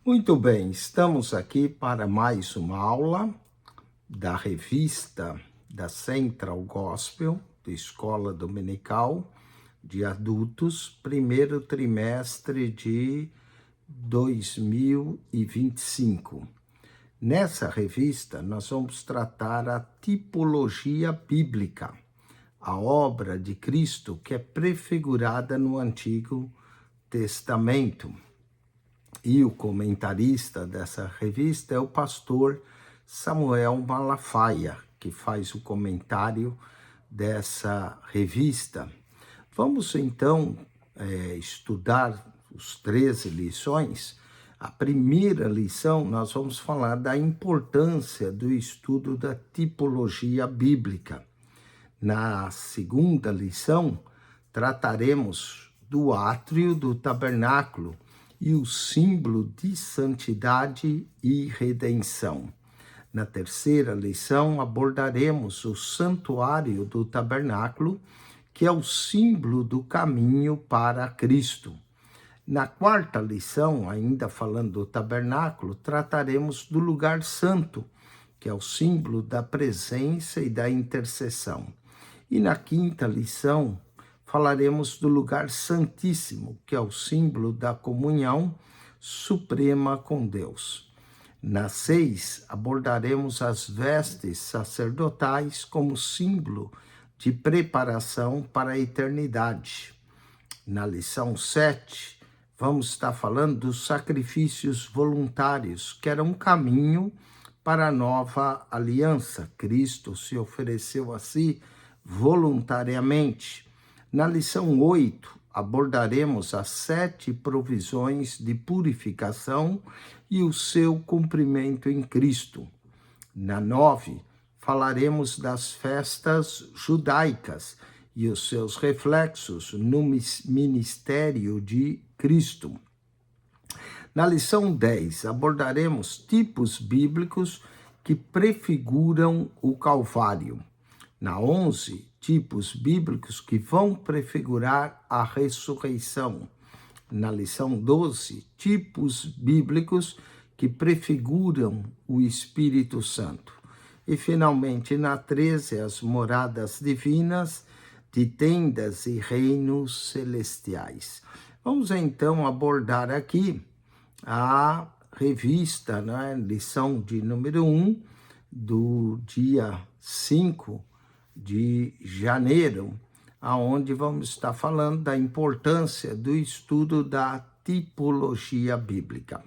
Muito bem, estamos aqui para mais uma aula da revista da Central Gospel, da Escola Dominical de Adultos, primeiro trimestre de 2025. Nessa revista, nós vamos tratar a tipologia bíblica, a obra de Cristo que é prefigurada no Antigo Testamento. E o comentarista dessa revista é o pastor Samuel Malafaia, que faz o comentário dessa revista. Vamos então estudar os 13 lições. A primeira lição, nós vamos falar da importância do estudo da tipologia bíblica. Na segunda lição, trataremos do átrio do tabernáculo e o símbolo de santidade e redenção. Na terceira lição, abordaremos o santuário do tabernáculo, que é o símbolo do caminho para Cristo. Na quarta lição, ainda falando do tabernáculo, trataremos do lugar santo, que é o símbolo da presença e da intercessão. E na quinta lição, falaremos do lugar santíssimo, que é o símbolo da comunhão suprema com Deus. Na 6, abordaremos as vestes sacerdotais como símbolo de preparação para a eternidade. Na lição 7, vamos estar falando dos sacrifícios voluntários, que era um caminho para a nova aliança. Cristo se ofereceu a si voluntariamente. Na lição 8, abordaremos as 7 provisões de purificação e o seu cumprimento em Cristo. Na 9, falaremos das festas judaicas e os seus reflexos no ministério de Cristo. Na lição 10, abordaremos tipos bíblicos que prefiguram o Calvário. Na 11, tipos bíblicos que vão prefigurar a ressurreição. Na lição 12, tipos bíblicos que prefiguram o Espírito Santo. E, finalmente, na 13, as moradas divinas de tendas e reinos celestiais. Vamos, então, abordar aqui a revista, lição de número 1, do dia 5 de janeiro, aonde vamos estar falando da importância do estudo da tipologia bíblica.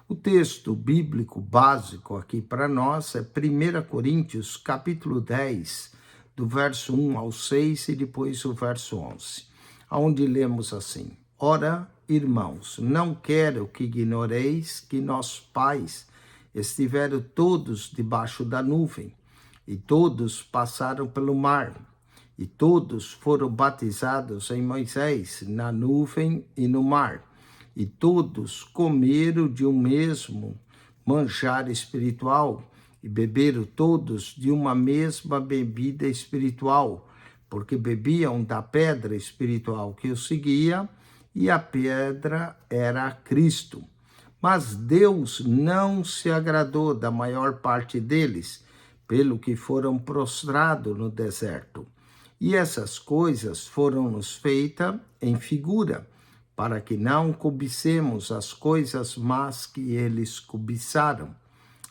O texto bíblico básico aqui para nós é 1 Coríntios, capítulo 10, do verso 1 ao 6 e depois o verso 11, onde lemos assim: Ora, irmãos, não quero que ignoreis que nossos pais estiveram todos debaixo da nuvem, e todos passaram pelo mar, e todos foram batizados em Moisés, na nuvem e no mar, e todos comeram de um mesmo manjar espiritual, e beberam todos de uma mesma bebida espiritual, porque bebiam da pedra espiritual que os seguia, e a pedra era Cristo. Mas Deus não se agradou da maior parte deles, pelo que foram prostrados no deserto. E essas coisas foram-nos feitas em figura, para que não cobicemos as coisas más que eles cobiçaram.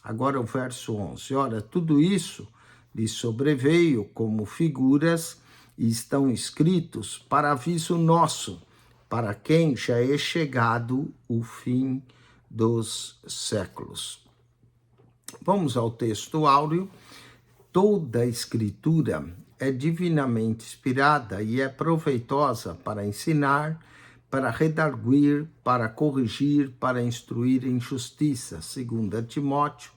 Agora o verso 11. Ora, tudo isso lhes sobreveio como figuras e estão escritos para aviso nosso, para quem já é chegado o fim dos séculos. Vamos ao texto áureo. Toda a escritura é divinamente inspirada e é proveitosa para ensinar, para redarguir, para corrigir, para instruir em justiça. 2 Timóteo,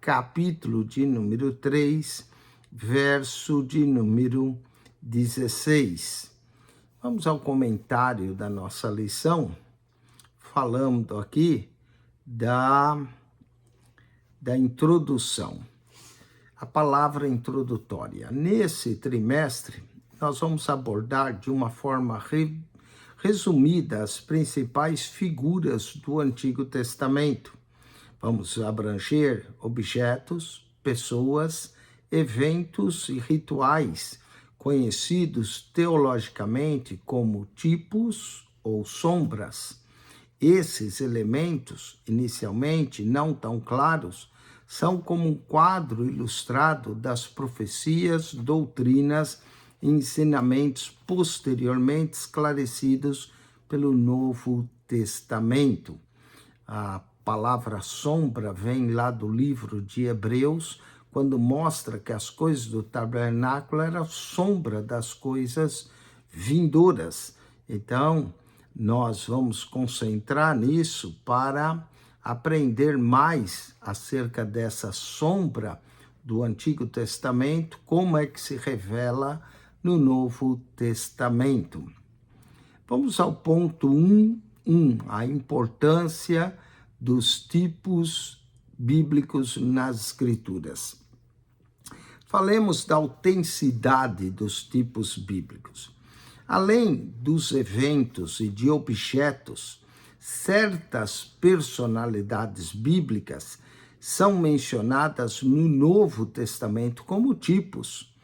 capítulo de número 3, verso de número 16. Vamos ao comentário da nossa lição, falando aqui da introdução. A palavra introdutória. Nesse trimestre, nós vamos abordar de uma forma resumida as principais figuras do Antigo Testamento. Vamos abranger objetos, pessoas, eventos e rituais, conhecidos teologicamente como tipos ou sombras. Esses elementos, inicialmente não tão claros, são como um quadro ilustrado das profecias, doutrinas e ensinamentos posteriormente esclarecidos pelo Novo Testamento. A palavra sombra vem lá do livro de Hebreus, quando mostra que as coisas do tabernáculo eram sombra das coisas vindouras. Então, nós vamos concentrar nisso para aprender mais acerca dessa sombra do Antigo Testamento, como é que se revela no Novo Testamento. Vamos ao ponto 1.1, a importância dos tipos bíblicos nas Escrituras. Falemos da autenticidade dos tipos bíblicos. Além dos eventos e de objetos, certas personalidades bíblicas são mencionadas no Novo Testamento como tipos.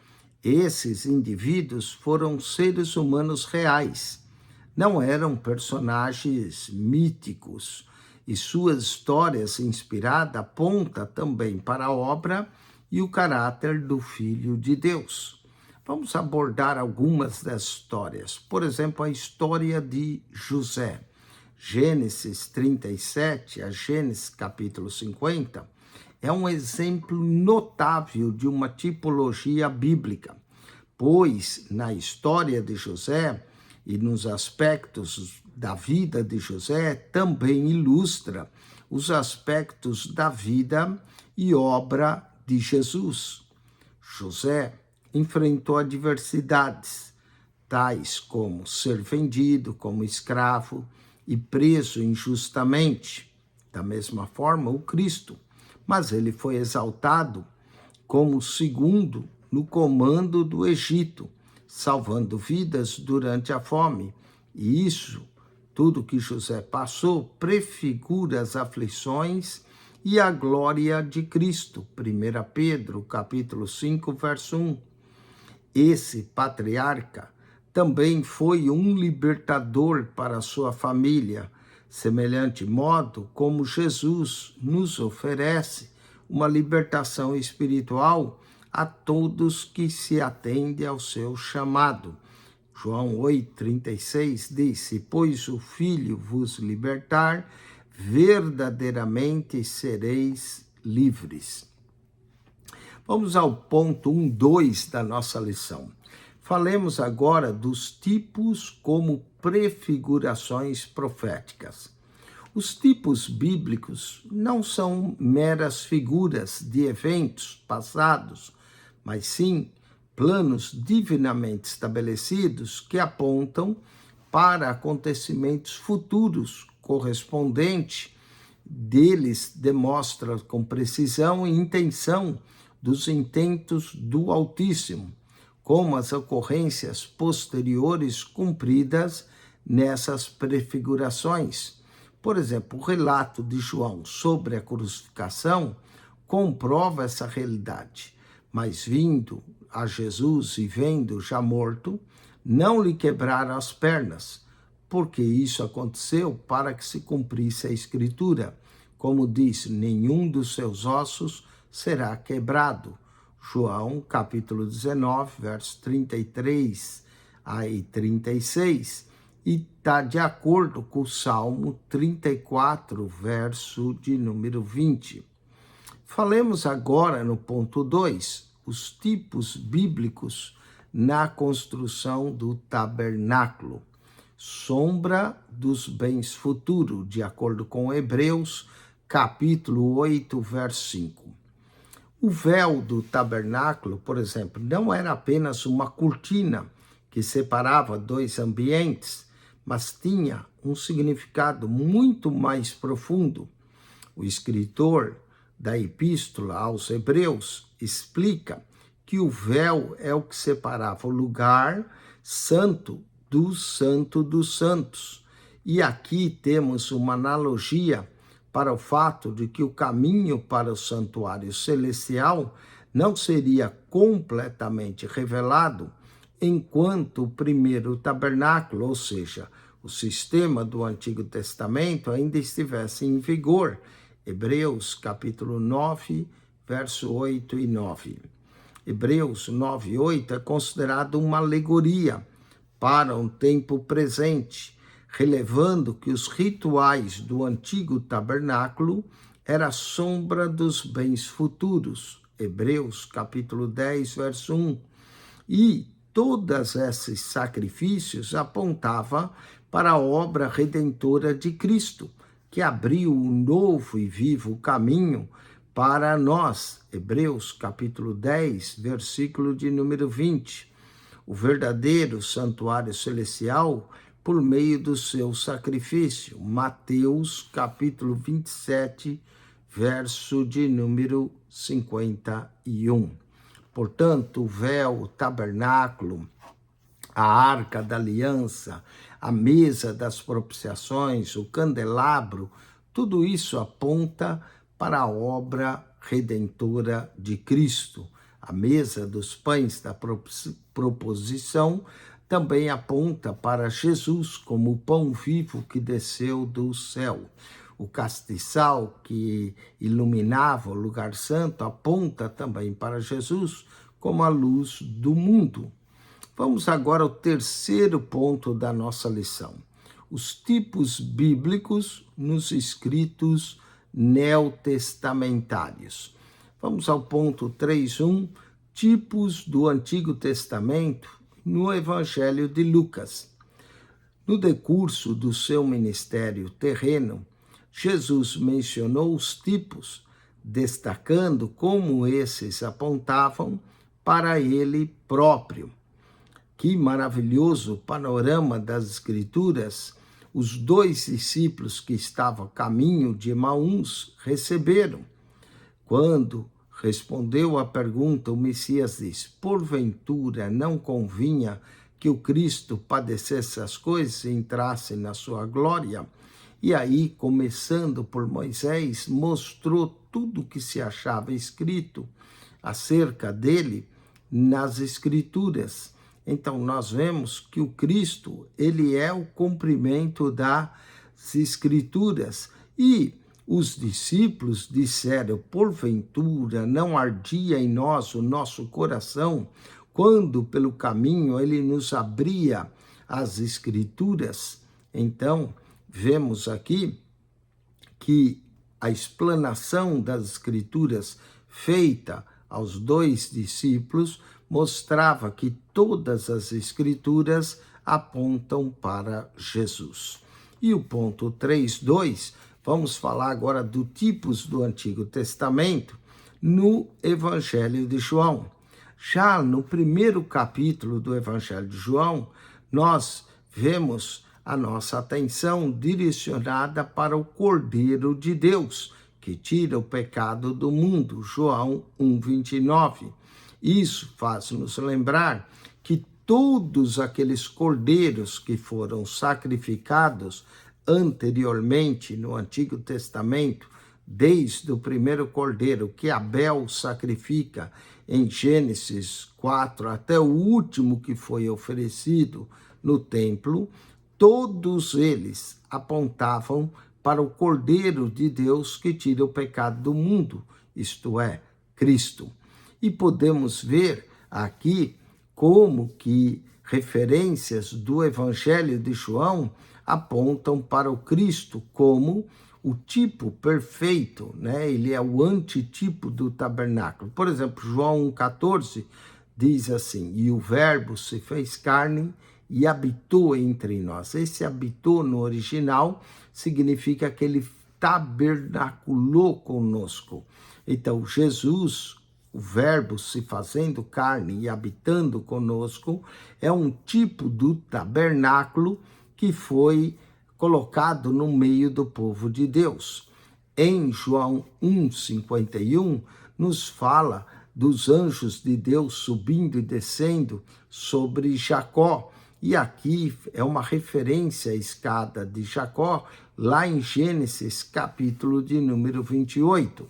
Esses indivíduos foram seres humanos reais, não eram personagens míticos, e suas histórias inspiradas apontam também para a obra e o caráter do Filho de Deus. Vamos abordar algumas das histórias. Por exemplo, a história de José. Gênesis 37 a Gênesis capítulo 50 é um exemplo notável de uma tipologia bíblica, pois na história de José e nos aspectos da vida de José também ilustra os aspectos da vida e obra de Jesus. José enfrentou adversidades, tais como ser vendido como escravo e preso injustamente. Da mesma forma, o Cristo. Mas ele foi exaltado como segundo no comando do Egito, salvando vidas durante a fome. E isso, tudo que José passou, prefigura as aflições e a glória de Cristo. 1 Pedro, capítulo 5, verso 1. Esse patriarca também foi um libertador para sua família, semelhante modo como Jesus nos oferece uma libertação espiritual a todos que se atendem ao seu chamado. João 8,36 disse: pois o Filho vos libertar, verdadeiramente sereis livres. Vamos ao ponto 1.2 da nossa lição. Falemos agora dos tipos como prefigurações proféticas. Os tipos bíblicos não são meras figuras de eventos passados, mas sim planos divinamente estabelecidos que apontam para acontecimentos futuros, correspondente deles demonstra com precisão e intenção dos intentos do Altíssimo, como as ocorrências posteriores cumpridas nessas prefigurações. Por exemplo, o relato de João sobre a crucificação comprova essa realidade, mas vindo a Jesus e vendo já morto, não lhe quebraram as pernas, porque isso aconteceu para que se cumprisse a Escritura, como diz, nenhum dos seus ossos será quebrado. João, capítulo 19, versos 33 a 36, e está de acordo com o Salmo 34, verso de número 20. Falemos agora no ponto 2, os tipos bíblicos na construção do tabernáculo. Sombra dos bens futuros, de acordo com Hebreus, capítulo 8, verso 5. O véu do tabernáculo, por exemplo, não era apenas uma cortina que separava dois ambientes, mas tinha um significado muito mais profundo. O escritor da Epístola aos Hebreus explica que o véu é o que separava o lugar santo do Santo dos Santos. E aqui temos uma analogia para o fato de que o caminho para o santuário celestial não seria completamente revelado enquanto o primeiro tabernáculo, ou seja, o sistema do Antigo Testamento, ainda estivesse em vigor. Hebreus capítulo 9, verso 8 e 9. Hebreus 9 e 8 é considerado uma alegoria para um tempo presente, relevando que os rituais do antigo tabernáculo era a sombra dos bens futuros. Hebreus capítulo 10, verso 1. E todos esses sacrifícios apontavam para a obra redentora de Cristo, que abriu um novo e vivo caminho para nós. Hebreus capítulo 10, versículo de número 20. O verdadeiro santuário celestial por meio do seu sacrifício. Mateus capítulo 27, verso de número 51. Portanto, o véu, o tabernáculo, a arca da aliança, a mesa das propiciações, o candelabro, tudo isso aponta para a obra redentora de Cristo. A mesa dos pães da proposição também aponta para Jesus como o pão vivo que desceu do céu. O castiçal que iluminava o lugar santo aponta também para Jesus como a luz do mundo. Vamos agora ao terceiro ponto da nossa lição. Os tipos bíblicos nos escritos neotestamentários. Vamos ao ponto 3.1, tipos do Antigo Testamento no Evangelho de Lucas. No decurso do seu ministério terreno, Jesus mencionou os tipos, destacando como esses apontavam para ele próprio. Que maravilhoso panorama das Escrituras os 2 discípulos que estavam a caminho de Emaús receberam. Quando respondeu à pergunta, o Messias diz: porventura não convinha que o Cristo padecesse as coisas e entrasse na sua glória? E aí, começando por Moisés, mostrou tudo o que se achava escrito acerca dele nas Escrituras. Então, nós vemos que o Cristo, ele é o cumprimento das Escrituras. E os discípulos disseram: porventura não ardia em nós o nosso coração, quando pelo caminho ele nos abria as Escrituras? Então, vemos aqui que a explanação das Escrituras feita aos 2 discípulos mostrava que todas as Escrituras apontam para Jesus. E o ponto 3.2, vamos falar agora dos tipos do Antigo Testamento no Evangelho de João. Já no primeiro capítulo do Evangelho de João, nós vemos a nossa atenção direcionada para o Cordeiro de Deus, que tira o pecado do mundo, João 1:29. Isso faz-nos lembrar que todos aqueles cordeiros que foram sacrificados anteriormente no Antigo Testamento, desde o primeiro cordeiro que Abel sacrifica em Gênesis 4 até o último que foi oferecido no templo, todos eles apontavam para o Cordeiro de Deus que tira o pecado do mundo, isto é, Cristo. E podemos ver aqui como que referências do Evangelho de João apontam para o Cristo como o tipo perfeito, né? Ele é o antitipo do tabernáculo. Por exemplo, João 1,14 diz assim: e o verbo se fez carne e habitou entre nós. Esse habitou no original significa que ele tabernaculou conosco. Então, Jesus, o verbo se fazendo carne e habitando conosco, é um tipo do tabernáculo que foi colocado no meio do povo de Deus. Em João 1:51, nos fala dos anjos de Deus subindo e descendo sobre Jacó. E aqui é uma referência à escada de Jacó, lá em Gênesis, capítulo de número 28.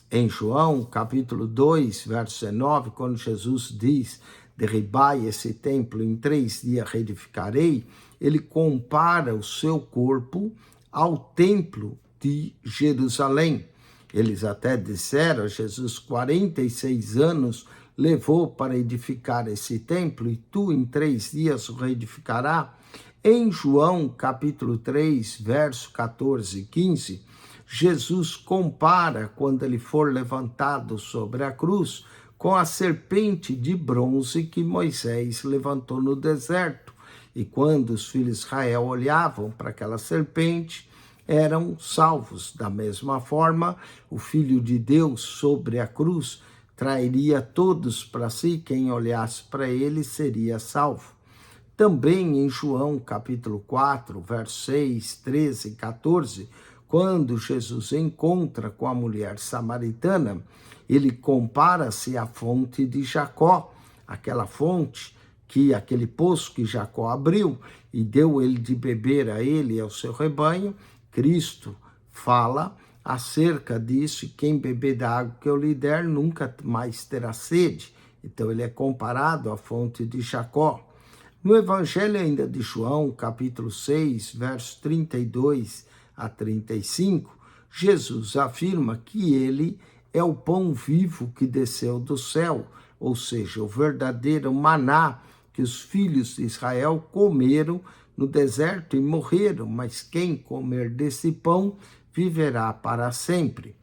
Em João, capítulo 2, verso 19, quando Jesus diz: derribai esse templo, em 3 dias reedificarei, ele compara o seu corpo ao templo de Jerusalém. Eles até disseram: Jesus 46 anos levou para edificar esse templo, e tu em 3 dias o reedificará. Em João capítulo 3, verso 14 e 15, Jesus compara, quando ele for levantado sobre a cruz, com a serpente de bronze que Moisés levantou no deserto. E quando os filhos de Israel olhavam para aquela serpente, eram salvos. Da mesma forma, o Filho de Deus sobre a cruz trairia todos para si, quem olhasse para ele seria salvo. Também em João capítulo 4, versos 6, 13 e 14, quando Jesus encontra com a mulher samaritana, ele compara-se à fonte de Jacó, aquela fonte aquele poço que Jacó abriu e deu ele de beber a ele e ao seu rebanho. Cristo fala acerca disso: e quem beber da água que eu lhe der nunca mais terá sede. Então ele é comparado à fonte de Jacó. No Evangelho ainda de João, capítulo 6, versos 32 a 35, Jesus afirma que ele é o pão vivo que desceu do céu, ou seja, o verdadeiro maná que os filhos de Israel comeram no deserto e morreram, mas quem comer desse pão viverá para sempre.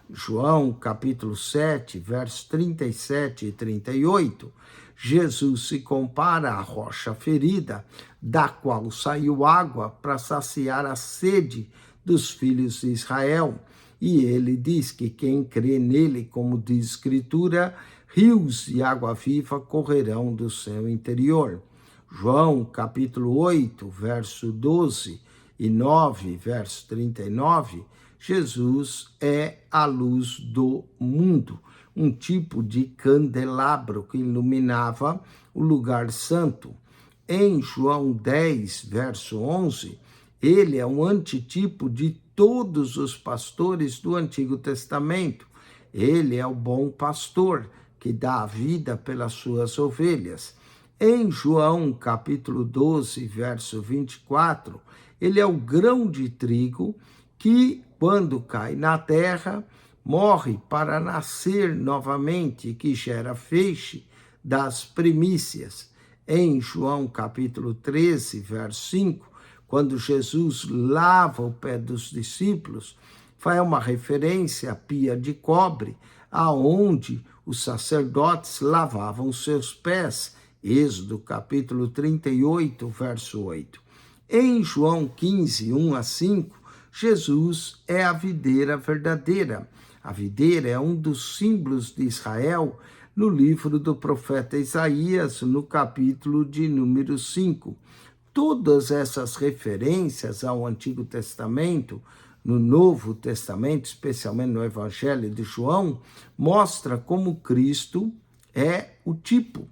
João capítulo 7, versos 37 e 38, Jesus se compara à rocha ferida, da qual saiu água para saciar a sede dos filhos de Israel. E ele diz que quem crê nele, como diz a Escritura, rios de água viva correrão do seu interior. João capítulo 8, verso 12 e 9, verso 39, Jesus é a luz do mundo, um tipo de candelabro que iluminava o lugar santo. Em João 10, verso 11, ele é um antitipo de todos os pastores do Antigo Testamento. Ele é o bom pastor que dá a vida pelas suas ovelhas. Em João capítulo 12, verso 24, ele é o grão de trigo que, quando cai na terra, morre para nascer novamente, que gera feixe das primícias. Em João capítulo 13, verso 5, quando Jesus lava o pé dos discípulos, faz uma referência à pia de cobre, aonde os sacerdotes lavavam seus pés. Êxodo capítulo 38, verso 8. Em João 15, 1 a 5, Jesus é a videira verdadeira. A videira é um dos símbolos de Israel no livro do profeta Isaías, no capítulo de número 5. Todas essas referências ao Antigo Testamento, no Novo Testamento, especialmente no Evangelho de João, mostra como Cristo é o tipo.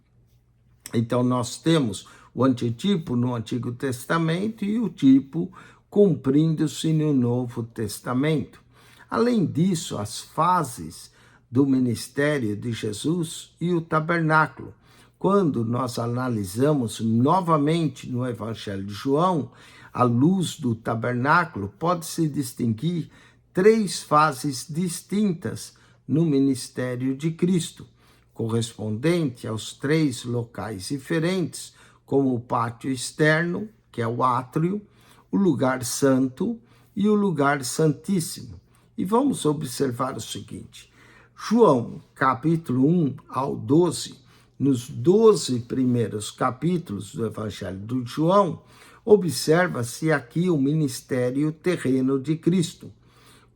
Então nós temos o antitipo no Antigo Testamento e o tipo cumprindo-se no Novo Testamento. Além disso, as fases do ministério de Jesus e o tabernáculo. Quando nós analisamos novamente no Evangelho de João, à luz do tabernáculo, pode-se distinguir 3 fases distintas no ministério de Cristo, correspondente aos 3 locais diferentes, como o pátio externo, que é o átrio, o lugar santo e o lugar santíssimo. E vamos observar o seguinte: João, capítulo 1 ao 12, nos 12 primeiros capítulos do Evangelho de João, observa-se aqui o ministério terreno de Cristo,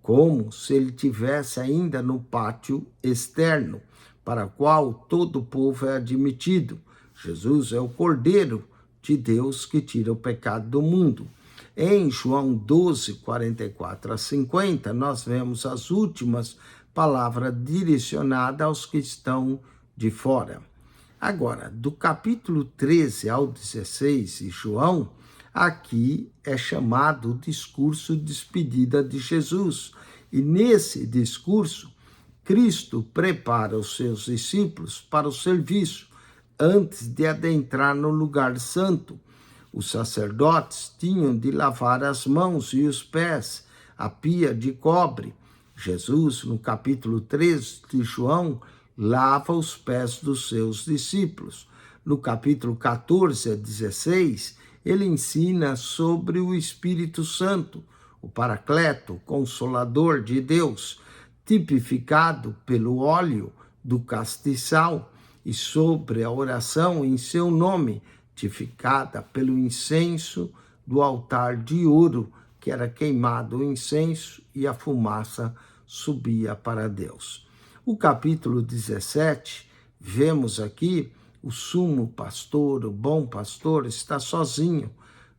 como se ele tivesse ainda no pátio externo, para o qual todo o povo é admitido. Jesus é o Cordeiro de Deus que tira o pecado do mundo. Em João 12, 44 a 50, nós vemos as últimas palavras direcionadas aos que estão de fora. Agora, do capítulo 13 ao 16 de João, aqui é chamado o discurso de despedida de Jesus. E nesse discurso, Cristo prepara os seus discípulos para o serviço antes de adentrar no lugar santo. Os sacerdotes tinham de lavar as mãos e os pés, a pia de cobre. Jesus, no capítulo 13 de João, lava os pés dos seus discípulos. No capítulo 14 a 16, ele ensina sobre o Espírito Santo, o Paracleto, Consolador de Deus, tipificado pelo óleo do castiçal, e sobre a oração em seu nome, tipificada pelo incenso do altar de ouro, que era queimado o incenso e a fumaça subia para Deus. O capítulo 17, vemos aqui o sumo pastor, o bom pastor, está sozinho,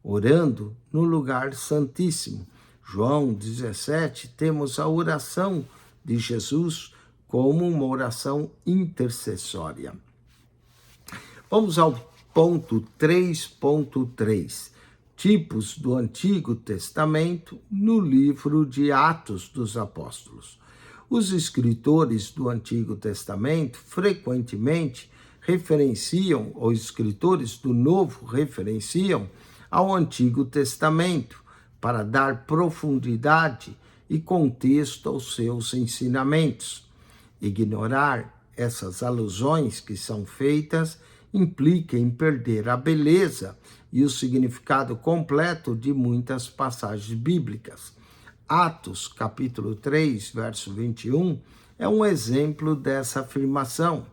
orando no lugar santíssimo. João 17, temos a oração de Jesus como uma oração intercessória. Vamos ao ponto 3.3. Tipos do Antigo Testamento no livro de Atos dos Apóstolos. Os escritores do Antigo Testamento frequentemente referenciam, os escritores do Novo referenciam ao Antigo Testamento para dar profundidade e contexto aos seus ensinamentos. Ignorar essas alusões que são feitas implica em perder a beleza e o significado completo de muitas passagens bíblicas. Atos, capítulo 3, verso 21, é um exemplo dessa afirmação.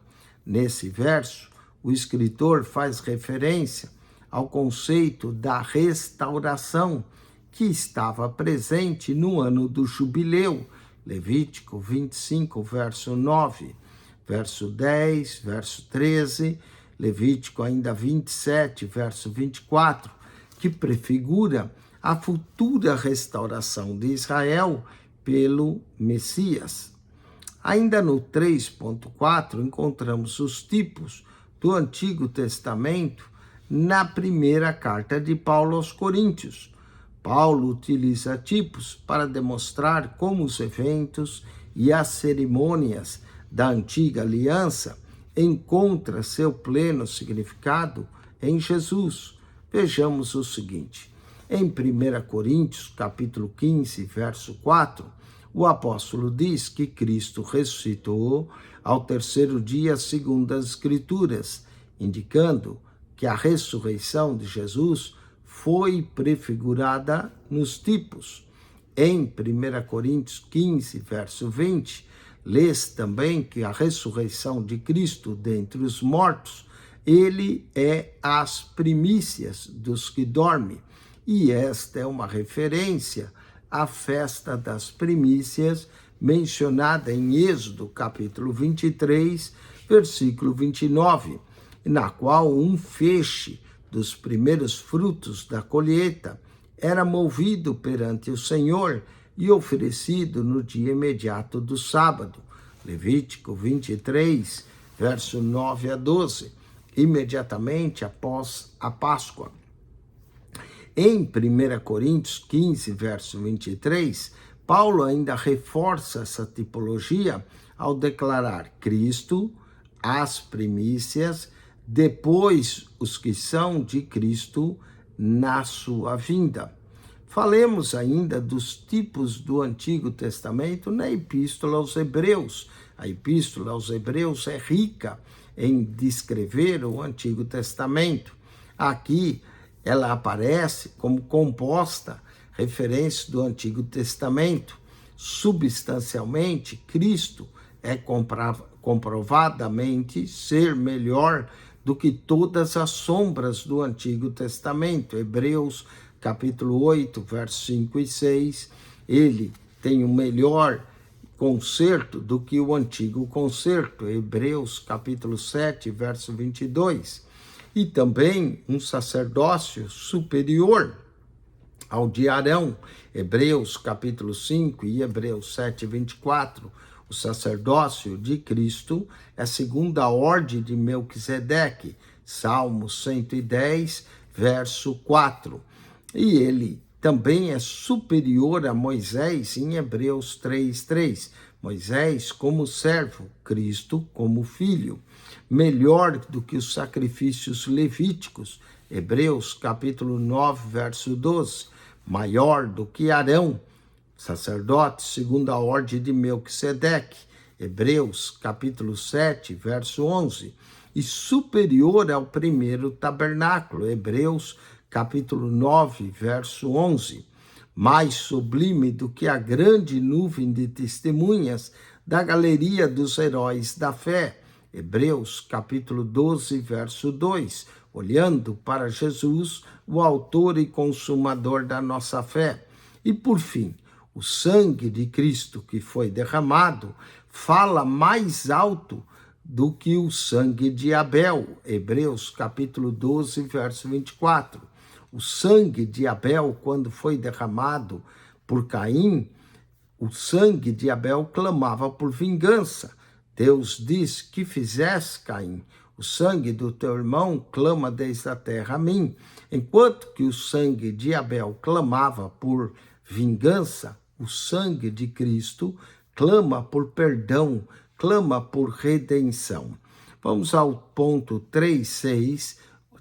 Nesse verso, o escritor faz referência ao conceito da restauração que estava presente no ano do jubileu, Levítico 25, verso 9, verso 10, verso 13, Levítico ainda 27, verso 24, que prefigura a futura restauração de Israel pelo Messias. Ainda no 3.4, encontramos os tipos do Antigo Testamento na primeira carta de Paulo aos Coríntios. Paulo utiliza tipos para demonstrar como os eventos e as cerimônias da antiga aliança encontram seu pleno significado em Jesus. Vejamos o seguinte. Em 1 Coríntios, capítulo 15, verso 4, o apóstolo diz que Cristo ressuscitou ao terceiro dia segundo as Escrituras, indicando que a ressurreição de Jesus foi prefigurada nos tipos. Em 1 Coríntios 15, verso 20, lês também que a ressurreição de Cristo dentre os mortos, ele é as primícias dos que dormem. E esta é uma referência à festa das primícias mencionada em Êxodo, capítulo 23, versículo 29, na qual um feixe dos primeiros frutos da colheita era movido perante o Senhor e oferecido no dia imediato do sábado. Levítico 23, verso 9 a 12, imediatamente após a Páscoa. Em 1 Coríntios 15, verso 23, Paulo ainda reforça essa tipologia ao declarar Cristo, as primícias, depois os que são de Cristo na sua vinda. Falemos ainda dos tipos do Antigo Testamento na Epístola aos Hebreus. A Epístola aos Hebreus é rica em descrever o Antigo Testamento. Aqui ela aparece como composta referência do Antigo Testamento. Substancialmente, Cristo é comprovadamente ser melhor do que todas as sombras do Antigo Testamento. Hebreus capítulo 8, versos 5 e 6, ele tem um melhor concerto do que o antigo concerto. Hebreus capítulo 7, verso 22. E também um sacerdócio superior ao de Arão. Hebreus capítulo 5 e Hebreus 7, 24. O O sacerdócio de Cristo é segundo a ordem de Melquisedeque, Salmo 110, verso 4. E ele também é superior a Moisés em Hebreus 3:3. Moisés como servo, Cristo como filho. Melhor do que os sacrifícios levíticos, Hebreus capítulo 9, verso 12. Maior do que Arão, sacerdote segundo a ordem de Melquisedeque, Hebreus capítulo 7, verso 11. E superior ao primeiro tabernáculo, Hebreus capítulo 9, verso 11. Mais sublime do que a grande nuvem de testemunhas da galeria dos heróis da fé, Hebreus capítulo 12, verso 2. Olhando para Jesus, o autor e consumador da nossa fé. E por fim, o sangue de Cristo que foi derramado fala mais alto do que o sangue de Abel, Hebreus capítulo 12, verso 24. O sangue de Abel, quando foi derramado por Caim, o sangue de Abel clamava por vingança. Deus diz: que fizeste, Caim? O sangue do teu irmão clama desde a terra a mim. Enquanto que o sangue de Abel clamava por vingança, o sangue de Cristo clama por perdão, clama por redenção. Vamos ao ponto 3:6,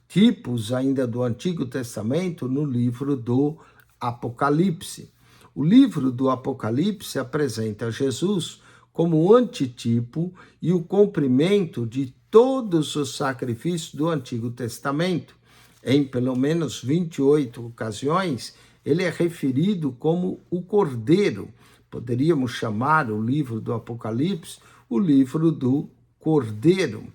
tipos ainda do Antigo Testamento no livro do Apocalipse. O livro do Apocalipse apresenta Jesus como o antitipo e o cumprimento de todos os sacrifícios do Antigo Testamento. Em pelo menos 28 ocasiões, ele é referido como o Cordeiro. Poderíamos chamar o livro do Apocalipse o livro do Cordeiro.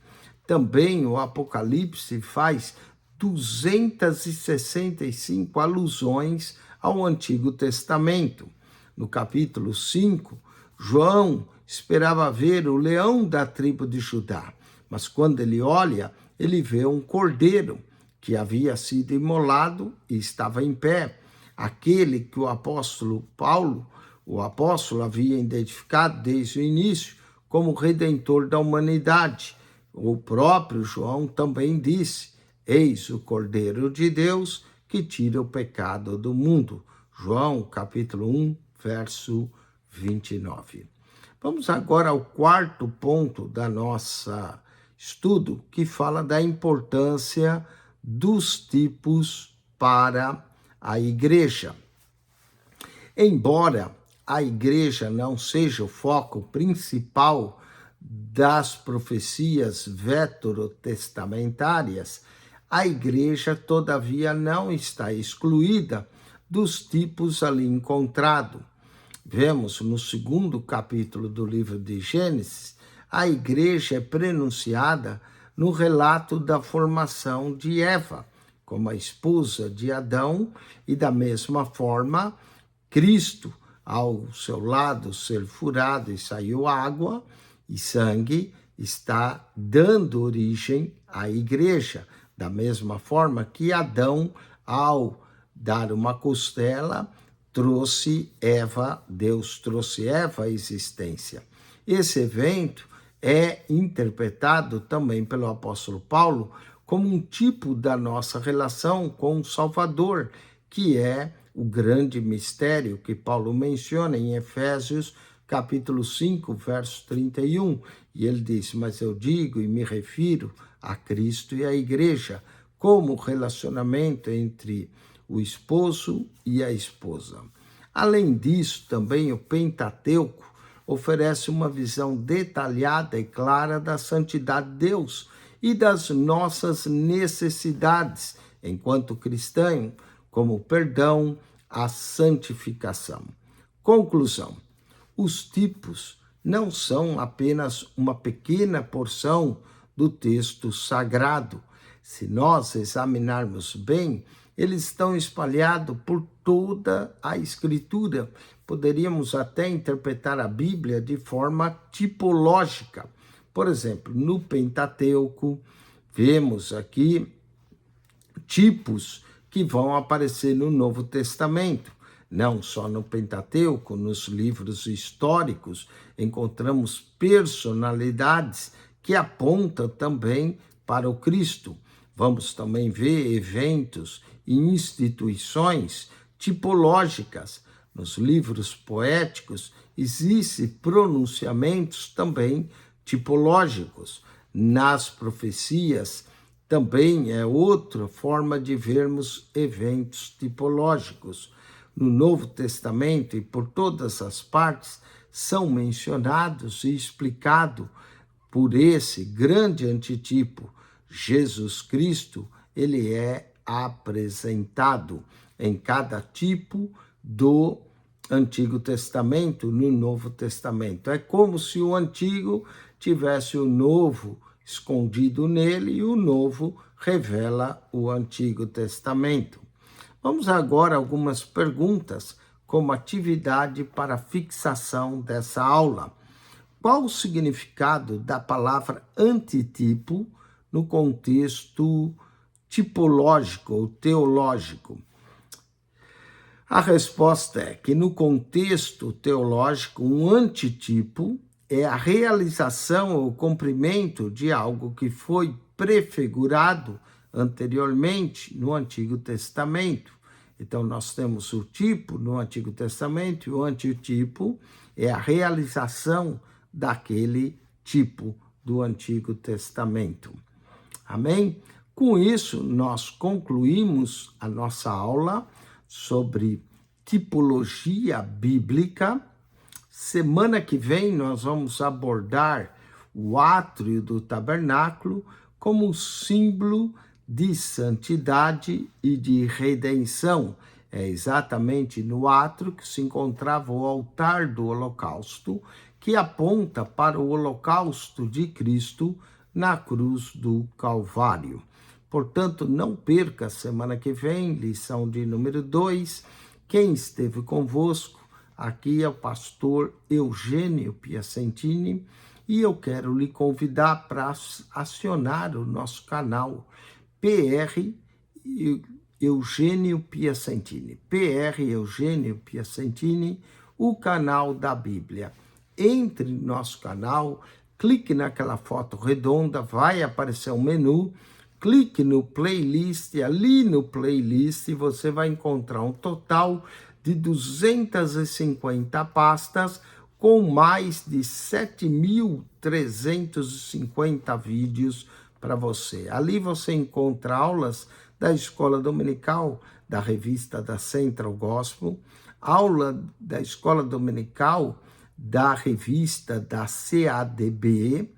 Também o Apocalipse faz 265 alusões ao Antigo Testamento. No capítulo 5, João esperava ver o leão da tribo de Judá, mas quando ele olha, ele vê um cordeiro que havia sido imolado e estava em pé. Aquele que o apóstolo Paulo, havia identificado desde o início como redentor da humanidade. O próprio João também disse: eis o Cordeiro de Deus que tira o pecado do mundo. João capítulo 1, verso 29. Vamos agora ao quarto ponto da nossa estudo, que fala da importância dos tipos para a igreja. Embora a igreja não seja o foco principal das profecias veterotestamentárias, a igreja, todavia, não está excluída dos tipos ali encontrados. Vemos no 2º capítulo do livro de Gênesis, a igreja é prenunciada no relato da formação de Eva, como a esposa de Adão, e da mesma forma, Cristo, ao seu lado ser furado e saiu água e sangue, está dando origem à igreja. Da mesma forma que Adão, ao dar uma costela, Deus trouxe Eva à existência. Esse evento é interpretado também pelo apóstolo Paulo como um tipo da nossa relação com o Salvador, que é o grande mistério que Paulo menciona em Efésios capítulo 5, verso 31. E ele diz: mas eu digo e me refiro a Cristo e à igreja, como o relacionamento entre o esposo e a esposa. Além disso, também o Pentateuco oferece uma visão detalhada e clara da santidade de Deus e das nossas necessidades enquanto cristão, como o perdão, a santificação. Conclusão: os tipos não são apenas uma pequena porção do texto sagrado. Se nós examinarmos bem, eles estão espalhados por toda a Escritura. Poderíamos até interpretar a Bíblia de forma tipológica. Por exemplo, no Pentateuco, vemos aqui tipos que vão aparecer no Novo Testamento. Não só no Pentateuco, nos livros históricos, encontramos personalidades que apontam também para o Cristo. Vamos também ver eventos e instituições tipológicas. Nos livros poéticos existem pronunciamentos também tipológicos. Nas profecias também é outra forma de vermos eventos tipológicos. No Novo Testamento e por todas as partes são mencionados e explicados por esse grande antitipo. Jesus Cristo, ele é apresentado em cada tipo do Antigo Testamento, no Novo Testamento. É como se o Antigo tivesse o Novo escondido nele e o Novo revela o Antigo Testamento. Vamos agora a algumas perguntas como atividade para fixação dessa aula. Qual o significado da palavra antitipo no contexto tipológico ou teológico? A resposta é que no contexto teológico, um antitipo é a realização ou cumprimento de algo que foi prefigurado anteriormente no Antigo Testamento. Então, nós temos o tipo no Antigo Testamento e o antitipo é a realização daquele tipo do Antigo Testamento. Amém? Com isso, nós concluímos a nossa aula sobre tipologia bíblica. Semana que vem nós vamos abordar o átrio do tabernáculo como símbolo de santidade e de redenção. É exatamente no átrio que se encontrava o altar do holocausto, que aponta para o holocausto de Cristo na cruz do Calvário. Portanto, não perca semana que vem, lição de número 2. Quem esteve convosco aqui é o pastor Eugênio Piacentini e eu quero lhe convidar para acionar o nosso canal PR Eugênio Piacentini. PR Eugênio Piacentini, o canal da Bíblia. Entre no nosso canal, clique naquela foto redonda, vai aparecer um menu, clique no playlist, ali no playlist você vai encontrar um total de 250 pastas com mais de 7.350 vídeos para você. Ali você encontra aulas da Escola Dominical da revista da Central Gospel, aula da Escola Dominical da revista da CADB,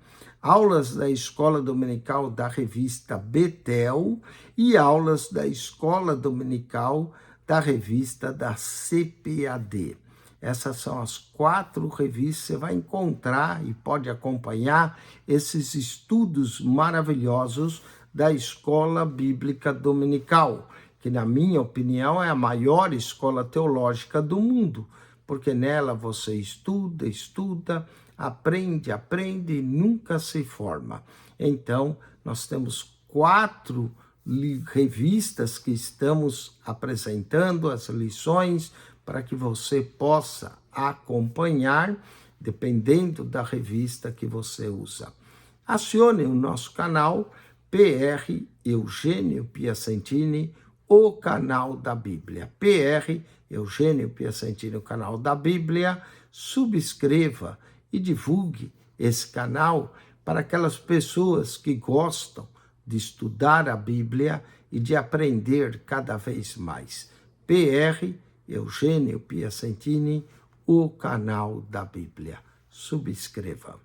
aulas da Escola Dominical da revista Betel e aulas da Escola Dominical da revista da CPAD. Essas são as 4 revistas que você vai encontrar e pode acompanhar esses estudos maravilhosos da Escola Bíblica Dominical, que, na minha opinião, é a maior escola teológica do mundo, porque nela você estuda, aprende e nunca se forma. Então, nós temos 4 revistas que estamos apresentando as lições para que você possa acompanhar, dependendo da revista que você usa. Acione o nosso canal PR Eugênio Piacentini, o canal da Bíblia. PR Eugênio Piacentini, o canal da Bíblia. Subscreva e divulgue esse canal para aquelas pessoas que gostam de estudar a Bíblia e de aprender cada vez mais. PR Eugênio Piacentini, o canal da Bíblia. Subscreva.